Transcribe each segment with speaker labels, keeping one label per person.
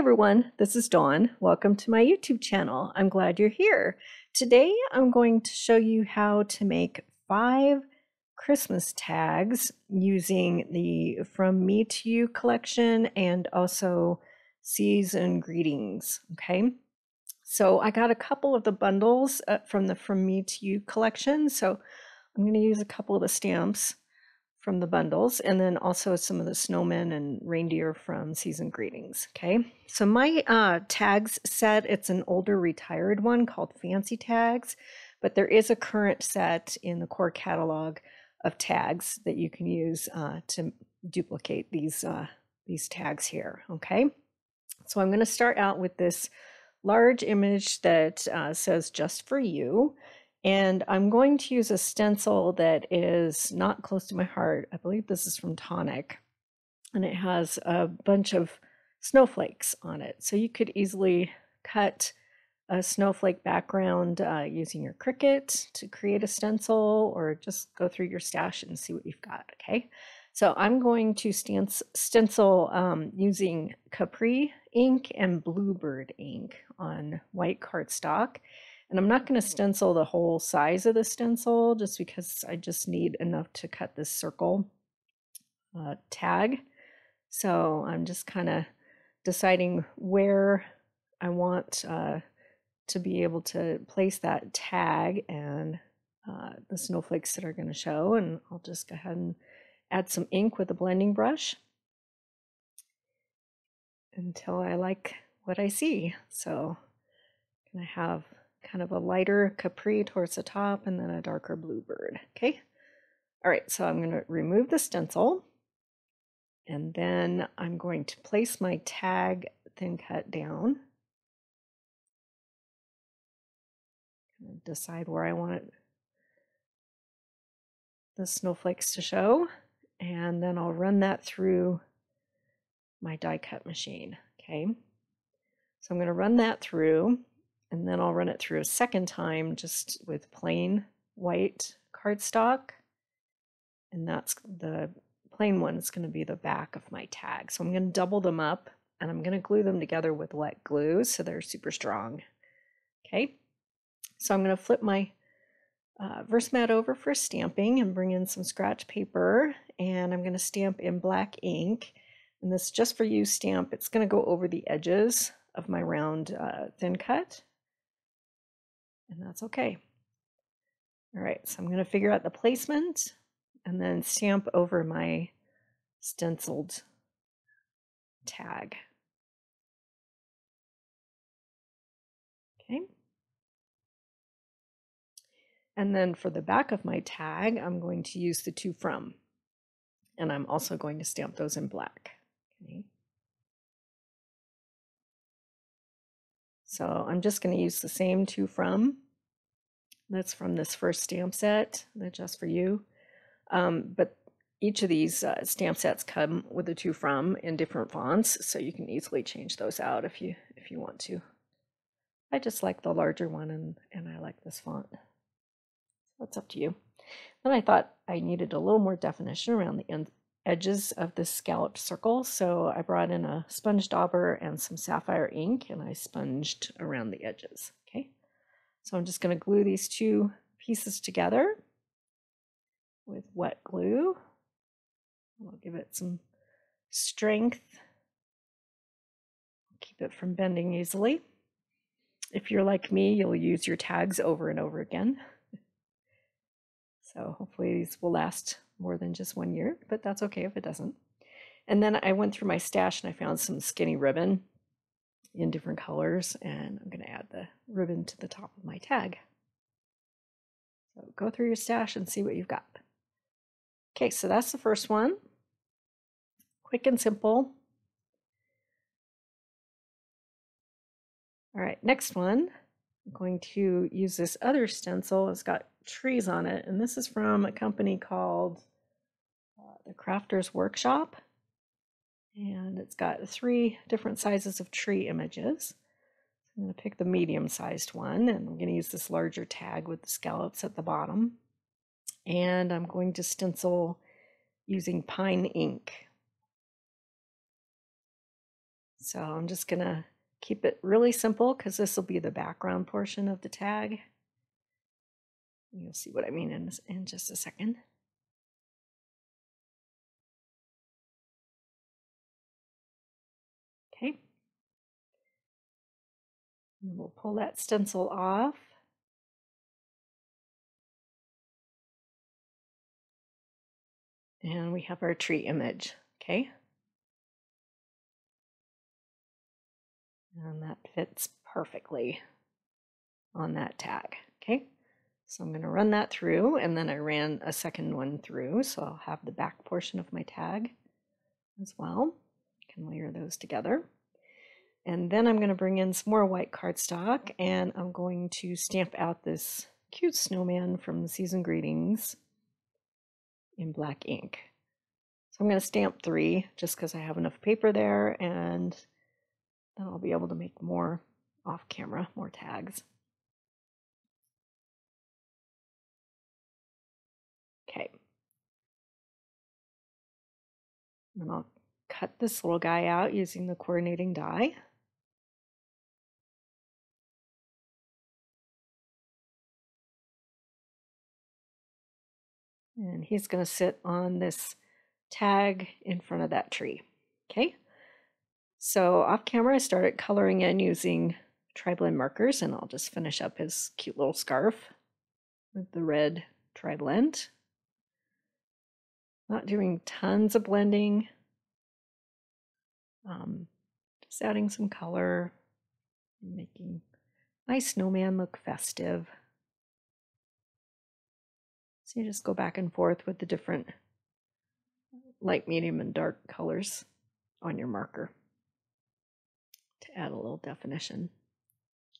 Speaker 1: everyone, this is Dawn. Welcome to my YouTube channel. I'm glad you're here. Today I'm going to show you how to make 5 Christmas tags using the From Me to You collection and also Seas and Greetings. Okay, so I got a couple of the bundles from the From Me to You collection, so I'm going to use a couple of the stamps from the bundles, and then also some of the snowmen and reindeer from Seas and Greetings. Okay, so my tags set, it's an older retired one called Fancy Tags, but there is a current set in the core catalog of tags that you can use to duplicate these tags here. Okay, so I'm going to start out with this large image that says "Just for You." And I'm going to use a stencil that is not close to my heart. I believe this is from Tonic, and it has a bunch of snowflakes on it. So you could easily cut a snowflake background using your Cricut to create a stencil, or just go through your stash and see what you've got. Okay, so I'm going to stencil using Capri ink and Bluebird ink on white cardstock. And I'm not going to stencil the whole size of the stencil just because I just need enough to cut this circle tag. So I'm just kind of deciding where I want to be able to place that tag and the snowflakes that are going to show. And I'll just go ahead and add some ink with a blending brush until I like what I see. So I'm going to have kind of a lighter Capri towards the top and then a darker Bluebird. Okay, all right, so I'm going to remove the stencil, and then I'm going to place my tag thin cut down, decide where I want the snowflakes to show, and then I'll run that through my die cut machine. Okay, so I'm going to run that through, and then I'll run it through a second time just with plain white cardstock. And that's the plain one is going to be the back of my tag. So I'm going to double them up, and I'm going to glue them together with wet glue so they're super strong. Okay, so I'm going to flip my Versamat over for stamping and bring in some scratch paper, and I'm going to stamp in black ink. And this Just for You stamp, it's going to go over the edges of my round thin cut. And that's okay. All right, so I'm going to figure out the placement and then stamp over my stenciled tag. Okay. And then for the back of my tag, I'm going to use the To From. And I'm also going to stamp those in black. Okay. So I'm just going to use the same To From. That's from this first stamp set, the Just for You. But each of these stamp sets come with a To From in different fonts, so you can easily change those out if you want to. I just like the larger one, and I like this font. So it's up to you. Then I thought I needed a little more definition around the edges of this scalloped circle, so I brought in a sponge dauber and some sapphire ink, and I sponged around the edges. Okay. So I'm just going to glue these two pieces together with wet glue. I'll give it some strength, keep it from bending easily. If you're like me, you'll use your tags over and over again. So hopefully these will last more than just 1 year, but that's okay if it doesn't. And then I went through my stash and I found some skinny ribbon in different colors, and I'm going to add the ribbon to the top of my tag. So go through your stash and see what you've got. Okay, so that's the first one. Quick and simple. All right, next one. I'm going to use this other stencil. It's got trees on it, and this is from a company called the Crafter's Workshop. And it's got 3 different sizes of tree images. I'm going to pick the medium-sized one, and I'm going to use this larger tag with the scallops at the bottom. And I'm going to stencil using pine ink. So I'm just gonna keep it really simple because this will be the background portion of the tag. You'll see what I mean in just a second. Okay. And we'll pull that stencil off. And we have our tree image, okay? And that fits perfectly on that tag, okay? So I'm going to run that through, and then I ran a second one through, so I'll have the back portion of my tag as well. I can layer those together. And then I'm going to bring in some more white cardstock, and I'm going to stamp out this cute snowman from Seas and Greetings in black ink. So I'm going to stamp 3 just because I have enough paper there, and then I'll be able to make more off camera, more tags. Okay. And I'll cut this little guy out using the coordinating die. And he's going to sit on this tag in front of that tree. Okay. So off camera, I started coloring in using tri-blend markers, and I'll just finish up his cute little scarf with the red tri-blend. Not doing tons of blending, just adding some color, making my snowman look festive. So you just go back and forth with the different light, medium, and dark colors on your marker to add a little definition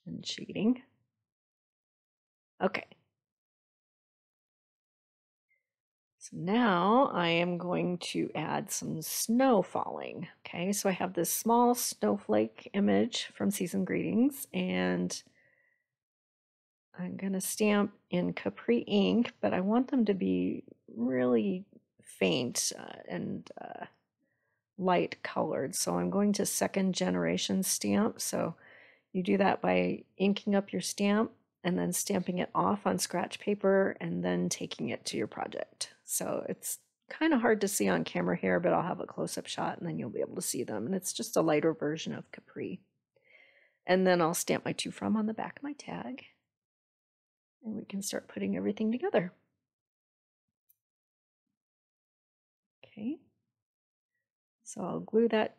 Speaker 1: and shading. Okay. So now I am going to add some snow falling. Okay, so I have this small snowflake image from Seas and Greetings, and I'm going to stamp in Capri ink, but I want them to be really faint and light colored. So I'm going to second generation stamp. So you do that by inking up your stamp and then stamping it off on scratch paper and then taking it to your project. So it's kind of hard to see on camera here, but I'll have a close-up shot and then you'll be able to see them. And it's just a lighter version of Capri. And then I'll stamp my to from on the back of my tag. And we can start putting everything together. Okay. So I'll glue that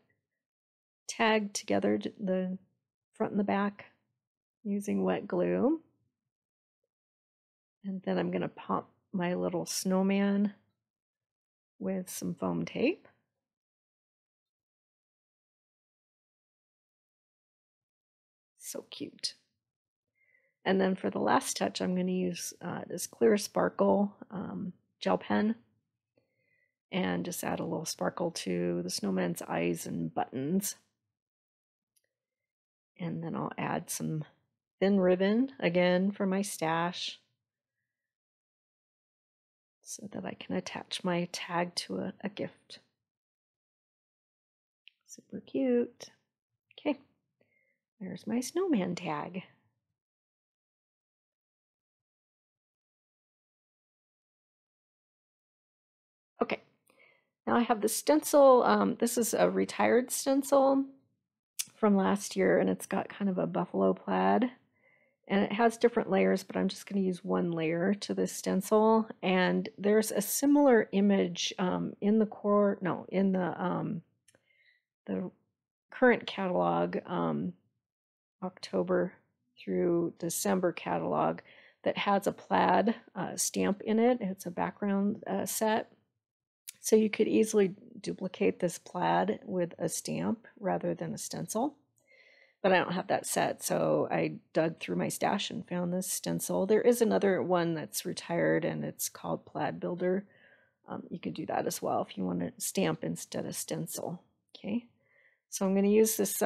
Speaker 1: tag together, the front and the back, using wet glue. And then I'm going to pop my little snowman with some foam tape. So cute. And then for the last touch, I'm going to use this clear sparkle gel pen and just add a little sparkle to the snowman's eyes and buttons. And then I'll add some thin ribbon again for my stash so that I can attach my tag to a gift. Super cute. Okay, there's my snowman tag. Okay, now I have the stencil. This is a retired stencil from last year, and it's got kind of a buffalo plaid. And it has different layers, but I'm just going to use one layer to this stencil. And there's a similar image in the current catalog, October through December catalog, that has a plaid stamp in it. It's a background set. So you could easily duplicate this plaid with a stamp rather than a stencil. But I don't have that set, so I dug through my stash and found this stencil. There is another one that's retired, and it's called Plaid Builder. You could do that as well if you want to stamp instead of stencil. Okay, so I'm going to use this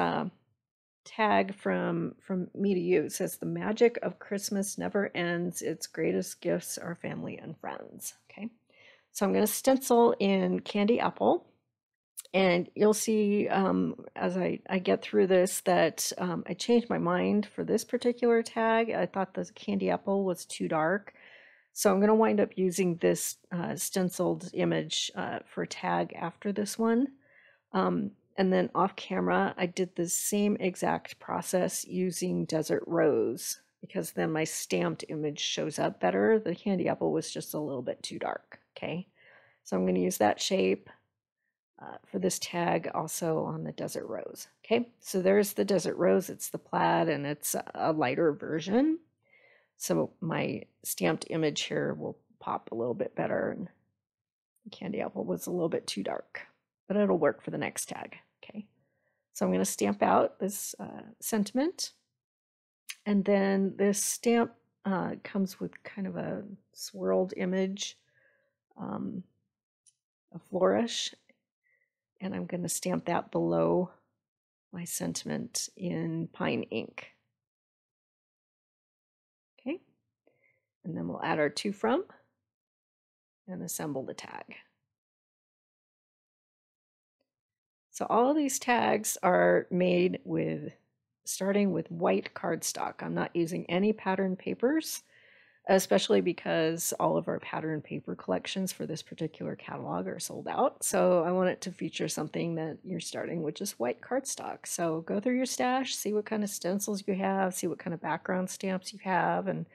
Speaker 1: tag from Me to You. It says, "The magic of Christmas never ends. Its greatest gifts are family and friends." Okay, so I'm going to stencil in Candy Apple. And you'll see as I get through this that I changed my mind for this particular tag. I thought the candy apple was too dark. So I'm going to wind up using this stenciled image for a tag after this one. And then off camera, I did the same exact process using Desert Rose, because then my stamped image shows up better. The candy apple was just a little bit too dark. Okay, so I'm going to use that shape for this tag also on the Desert Rose. Okay, so there's the Desert Rose. It's the plaid and it's a lighter version. So my stamped image here will pop a little bit better, and the candy apple was a little bit too dark, but it'll work for the next tag. Okay, so I'm going to stamp out this sentiment, and then this stamp comes with kind of a swirled image, a flourish, and I'm going to stamp that below my sentiment in pine ink. Okay, and then we'll add our to from and assemble the tag. So all of these tags are made with, starting with white cardstock. I'm not using any pattern papers, especially because all of our pattern paper collections for this particular catalog are sold out. So I want it to feature something that you're starting with just white cardstock. So go through your stash, see what kind of stencils you have, see what kind of background stamps you have, and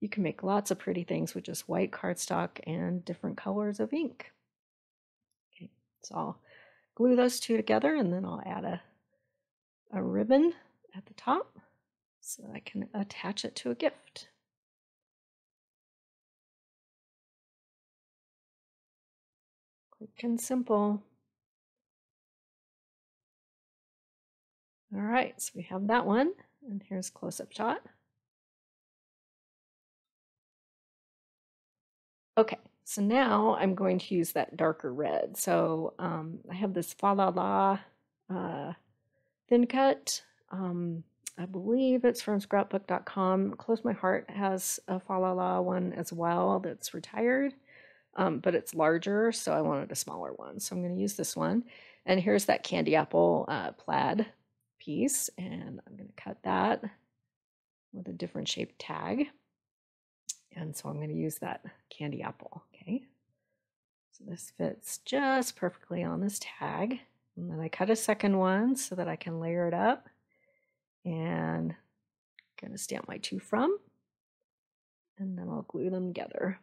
Speaker 1: you can make lots of pretty things with just white cardstock and different colors of ink. Okay, so I'll glue those two together, and then I'll add a ribbon at the top so that I can attach it to a gift. Quick and simple. All right, so we have that one, and here's a close-up shot. Okay, so now I'm going to use that darker red. So I have this falala thin cut. I believe it's from scrapbook.com. Close My Heart has a falala one as well that's retired, but it's larger, so I wanted a smaller one. So I'm going to use this one. And here's that candy apple plaid piece, and I'm going to cut that with a different shaped tag. And so I'm going to use that candy apple. Okay, so this fits just perfectly on this tag. And then I cut a second one so that I can layer it up. And I'm going to stamp my to from, and then I'll glue them together.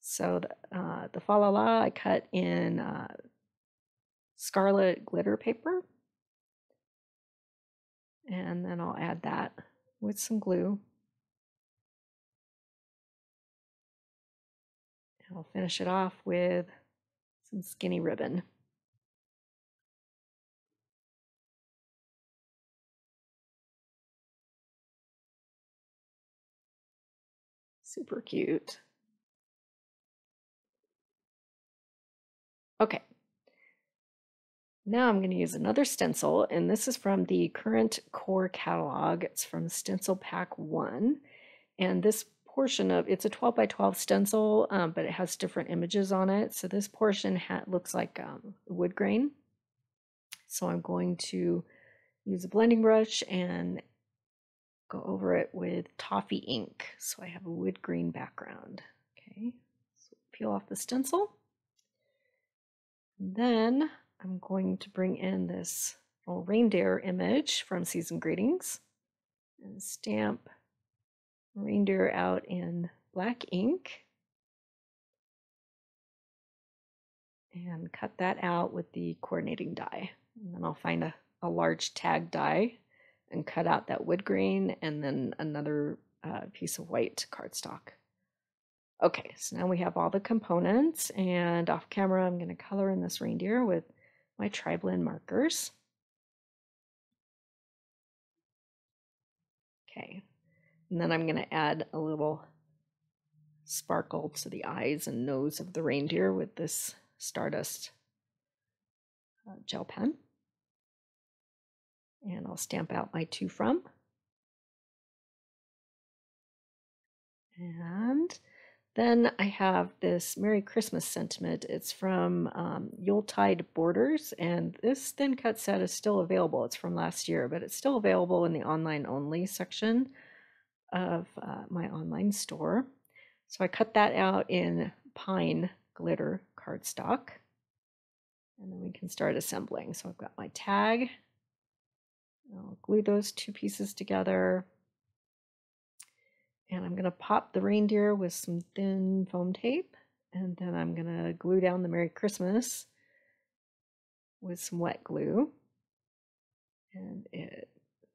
Speaker 1: So the falala I cut in scarlet glitter paper, and then I'll add that with some glue. And I'll finish it off with some skinny ribbon. Super cute. Okay. Now I'm going to use another stencil, and this is from the current core catalog. It's from Stencil Pack 1. And this portion of it's a 12 by 12 stencil, but it has different images on it. So this portion looks like wood grain. So I'm going to use a blending brush and go over it with toffee ink. So I have a wood green background. Okay, so peel off the stencil. And then I'm going to bring in this little reindeer image from Seas and Greetings and stamp reindeer out in black ink and cut that out with the coordinating die. And then I'll find a large tag die and cut out that wood grain and then another piece of white cardstock. Okay, so now we have all the components, and off camera I'm going to color in this reindeer with my tri-blend markers. Okay, and then I'm going to add a little sparkle to the eyes and nose of the reindeer with this Stardust gel pen. And I'll stamp out my to from. And Then I have this Merry Christmas sentiment. It's from Yuletide Borders, and this thin cut set is still available. It's from last year, but it's still available in the online only section of my online store. So I cut that out in pine glitter cardstock, and then we can start assembling. So I've got my tag. I'll glue those two pieces together. And I'm going to pop the reindeer with some thin foam tape. And then I'm going to glue down the Merry Christmas with some wet glue. And it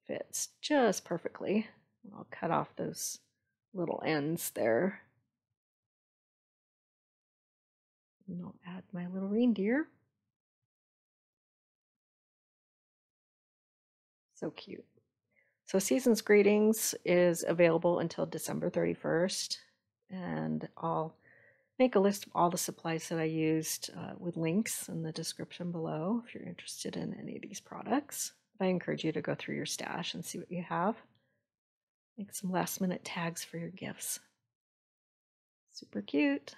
Speaker 1: fits just perfectly. I'll cut off those little ends there. And I'll add my little reindeer. So cute. So Season's Greetings is available until December 31st, and I'll make a list of all the supplies that I used with links in the description below if you're interested in any of these products. I encourage you to go through your stash and see what you have. Make some last minute tags for your gifts. Super cute.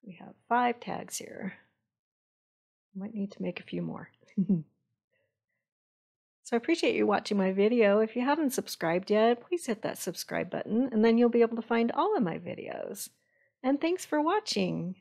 Speaker 1: We have 5 tags here. Might need to make a few more. So I appreciate you watching my video. If you haven't subscribed yet, please hit that subscribe button, and then you'll be able to find all of my videos. And thanks for watching.